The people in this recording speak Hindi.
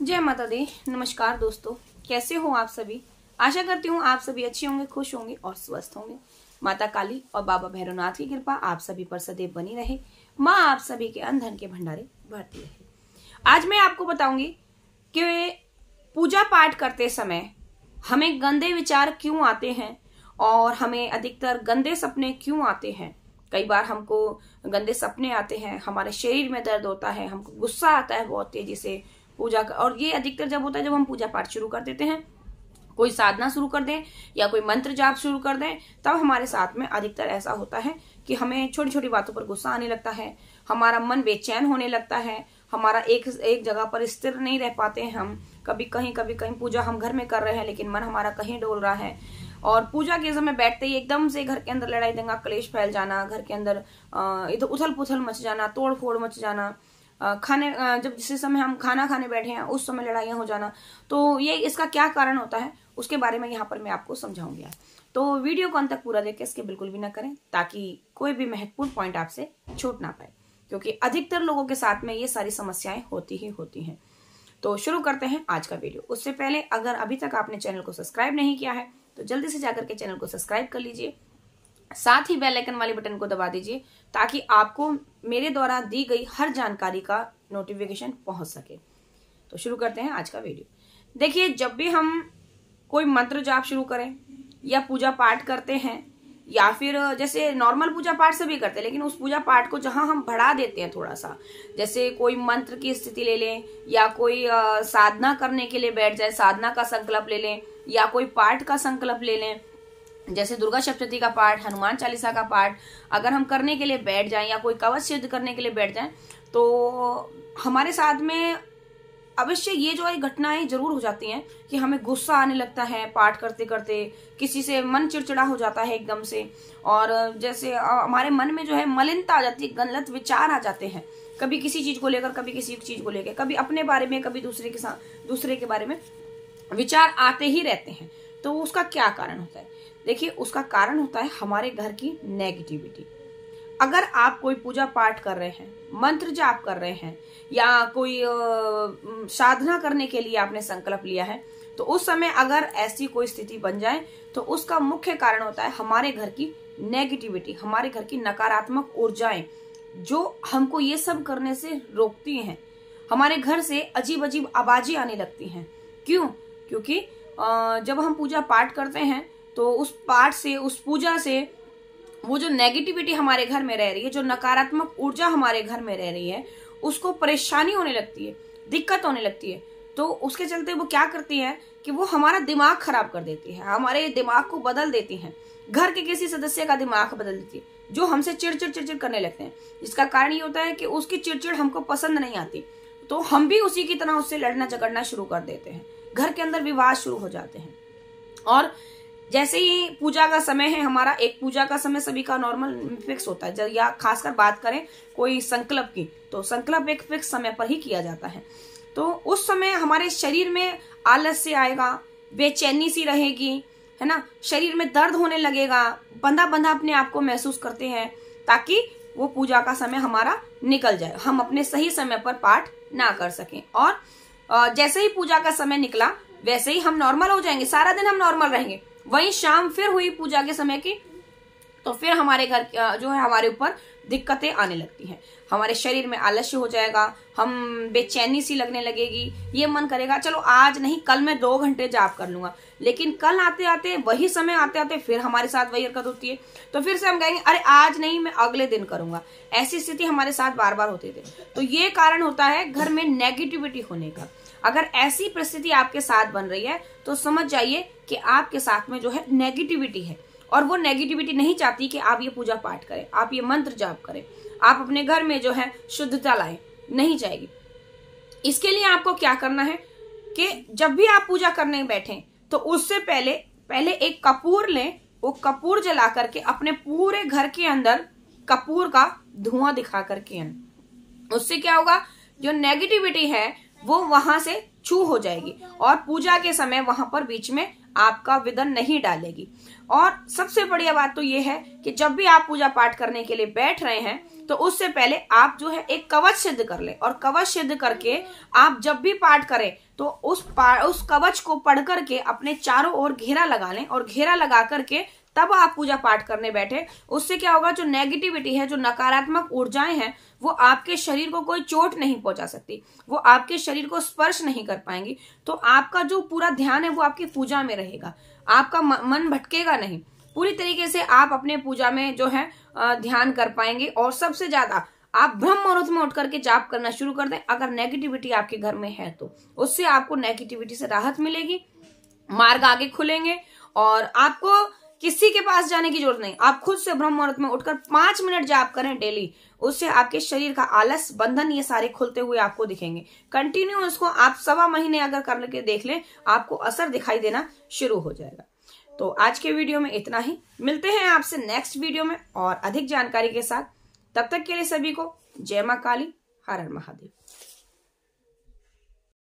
जय माता दी। नमस्कार दोस्तों, कैसे हो आप सभी। आशा करती हूँ आप सभी अच्छे होंगे, खुश होंगे और स्वस्थ होंगे। माता काली और बाबा भैरवनाथ की कृपा आप सभी पर सदैव बनी रहे। माँ आप सभी के अन्न धन के भंडारे भरती रहे। आज मैं आपको बताऊंगी कि पूजा पाठ करते समय हमें गंदे विचार क्यों आते हैं और हमें अधिकतर गंदे सपने क्यों आते हैं। कई बार हमको गंदे सपने आते हैं, हमारे शरीर में दर्द होता है, हमको गुस्सा आता है बहुत तेजी से पूजा का। और ये अधिकतर जब होता है जब हम पूजा पाठ शुरू कर देते हैं, कोई साधना शुरू कर दें या कोई मंत्र जाप शुरू कर दें, तब हमारे साथ में अधिकतर ऐसा होता है कि हमें छोटी छोटी बातों पर गुस्सा आने लगता है, हमारा मन बेचैन होने लगता है, हमारा एक जगह पर स्थिर नहीं रह पाते हैं। हम कभी कहीं पूजा हम घर में कर रहे हैं लेकिन मन हमारा कहीं डोल रहा है। और पूजा के समय बैठते ही एकदम से घर के अंदर लड़ाई दंगा क्लेश फैल जाना, घर के अंदर इधर उथल पुथल मच जाना, तोड़ फोड़ मच जाना, खाने जब जिस समय हम खाना खाने बैठे हैं उस समय लड़ाइयां हो जाना। तो ये इसका क्या कारण होता है उसके बारे में यहाँ पर मैं आपको समझाऊंगी। तो वीडियो को अंत तक पूरा देखें, इसके बिल्कुल भी ना करें ताकि कोई भी महत्वपूर्ण पॉइंट आपसे छूट ना पाए, क्योंकि अधिकतर लोगों के साथ में ये सारी समस्याएं होती ही होती हैं। तो शुरू करते हैं आज का वीडियो। उससे पहले अगर अभी तक आपने चैनल को सब्सक्राइब नहीं किया है तो जल्दी से जाकर के चैनल को सब्सक्राइब कर लीजिए, साथ ही बेल आइकन वाले बटन को दबा दीजिए ताकि आपको मेरे द्वारा दी गई हर जानकारी का नोटिफिकेशन पहुंच सके। तो शुरू करते हैं आज का वीडियो। देखिए, जब भी हम कोई मंत्र जाप शुरू करें या पूजा पाठ करते हैं या फिर जैसे नॉर्मल पूजा पाठ से भी करते हैं, लेकिन उस पूजा पाठ को जहां हम बढ़ा देते हैं थोड़ा सा, जैसे कोई मंत्र की स्थिति ले लें या कोई साधना करने के लिए बैठ जाए, साधना का संकल्प ले लें या कोई पाठ का संकल्प ले लें, जैसे दुर्गा सप्तशती का पाठ, हनुमान चालीसा का पाठ अगर हम करने के लिए बैठ जाएं या कोई कवच सिद्ध करने के लिए बैठ जाएं तो हमारे साथ में अवश्य ये जो घटनाएं जरूर हो जाती हैं कि हमें गुस्सा आने लगता है पाठ करते करते, किसी से मन चिड़चिड़ा हो जाता है एकदम से, और जैसे हमारे मन में जो है मलिनता आ जाती है, गलत विचार आ जाते हैं, कभी किसी चीज को लेकर, कभी किसी चीज को लेकर, कभी अपने बारे में, कभी दूसरे के बारे में विचार आते ही रहते हैं। तो उसका क्या कारण होता है? देखिए, उसका कारण होता है हमारे घर की नेगेटिविटी। अगर आप कोई पूजा पाठ कर रहे हैं, मंत्र जाप कर रहे हैं या कोई साधना करने के लिए आपने संकल्प लिया है, तो उस समय अगर ऐसी कोई स्थिति बन जाए तो उसका मुख्य कारण होता है हमारे घर की नेगेटिविटी, हमारे घर की नकारात्मक ऊर्जाएं जो हमको ये सब करने से रोकती हैं। हमारे घर से अजीब अजीब आवाजें आने लगती हैं। क्यों? क्योंकि जब हम पूजा पाठ करते हैं तो उस पाठ से, उस पूजा से वो जो नेगेटिविटी हमारे घर में रह रही है, जो नकारात्मक ऊर्जा हमारे घर में रह रही है, उसको परेशानी होने लगती है, दिक्कत होने लगती है। तो उसके चलते वो क्या करती है कि वो हमारा दिमाग खराब कर देती है, हमारे दिमाग को बदल देती है, घर के किसी सदस्य का दिमाग बदल देती है जो हमसे चिड़चिड़ करने लगते हैं। इसका कारण ये होता है कि उसकी चिड़चिड़ हमको पसंद नहीं आती, तो हम भी उसी की तरह उससे लड़ना झगड़ना शुरू कर देते हैं, घर के अंदर विवाद शुरू हो जाते हैं। और जैसे ही पूजा का समय है, हमारा एक पूजा का समय सभी का नॉर्मल फिक्स होता है, या खासकर बात करें कोई संकल्प की, तो संकल्प एक फिक्स समय पर ही किया जाता है। तो उस समय हमारे शरीर में आलस्य आएगा, बेचैनी सी रहेगी, है ना, शरीर में दर्द होने लगेगा, बंधा बंधा अपने आप को महसूस करते हैं ताकि वो पूजा का समय हमारा निकल जाए, हम अपने सही समय पर पाठ ना कर सकें। और जैसे ही पूजा का समय निकला वैसे ही हम नॉर्मल हो जाएंगे, सारा दिन हम नॉर्मल रहेंगे। वहीं शाम फिर हुई पूजा के समय की तो फिर हमारे घर जो है हमारे ऊपर दिक्कतें आने लगती हैं, हमारे शरीर में आलस्य हो जाएगा, हम बेचैनी सी लगने लगेगी, ये मन करेगा चलो आज नहीं कल मैं 2 घंटे जाप कर लूंगा, लेकिन कल आते आते वही समय आते आते फिर हमारे साथ वही हरकत होती है, तो फिर से हम कहेंगे अरे आज नहीं मैं अगले दिन करूंगा। ऐसी स्थिति हमारे साथ बार बार होती थी। तो ये कारण होता है घर में नेगेटिविटी होने का। अगर ऐसी परिस्थिति आपके साथ बन रही है तो समझ जाइए कि आपके साथ में जो है नेगेटिविटी है, और वो नेगेटिविटी नहीं चाहती कि आप ये पूजा पाठ करें, आप ये मंत्र जाप करें, आप अपने घर में जो है शुद्धता लाएं, नहीं जाएगी। इसके लिए आपको क्या करना है कि जब भी आप पूजा करने बैठे तो उससे पहले एक कपूर लें, वो कपूर जला करके अपने पूरे घर के अंदर कपूर का धुआं दिखा करके आए। उससे क्या होगा, जो नेगेटिविटी है वो वहां से छू हो जाएगी और पूजा के समय वहां पर बीच में आपका विघ्न नहीं डालेगी। और सबसे बढ़िया बात तो ये है कि जब भी आप पूजा पाठ करने के लिए बैठ रहे हैं तो उससे पहले आप जो है एक कवच सिद्ध कर ले, और कवच सिद्ध करके आप जब भी पाठ करें तो उस कवच को पढ़ करके अपने चारों ओर घेरा लगा लें, और घेरा लगा करके तब आप पूजा पाठ करने बैठे। उससे क्या होगा, जो नेगेटिविटी है, जो नकारात्मक ऊर्जाएं हैं, वो आपके शरीर को कोई चोट नहीं पहुंचा सकती, वो आपके शरीर को स्पर्श नहीं कर पाएंगी। तो आपका जो पूरा ध्यान है वो आपकी पूजा में रहेगा, आपका मन भटकेगा नहीं, पूरी तरीके से आप अपने पूजा में जो है ध्यान कर पाएंगे। और सबसे ज्यादा आप ब्रह्म मुहूर्त में उठ करके जाप करना शुरू कर दें। अगर नेगेटिविटी आपके घर में है तो उससे आपको नेगेटिविटी से राहत मिलेगी, मार्ग आगे खुलेंगे, और आपको किसी के पास जाने की जरूरत नहीं। आप खुद से ब्रह्म मुहूर्त में उठकर 5 मिनट जाप करें डेली, उससे आपके शरीर का आलस, बंधन, ये सारे खुलते हुए आपको दिखेंगे। कंटिन्यू इसको आप 1.25 महीने अगर करके देख लें, आपको असर दिखाई देना शुरू हो जाएगा। तो आज के वीडियो में इतना ही, मिलते हैं आपसे नेक्स्ट वीडियो में और अधिक जानकारी के साथ। तब तक के लिए सभी को जय मां काली, हर हर महादेव।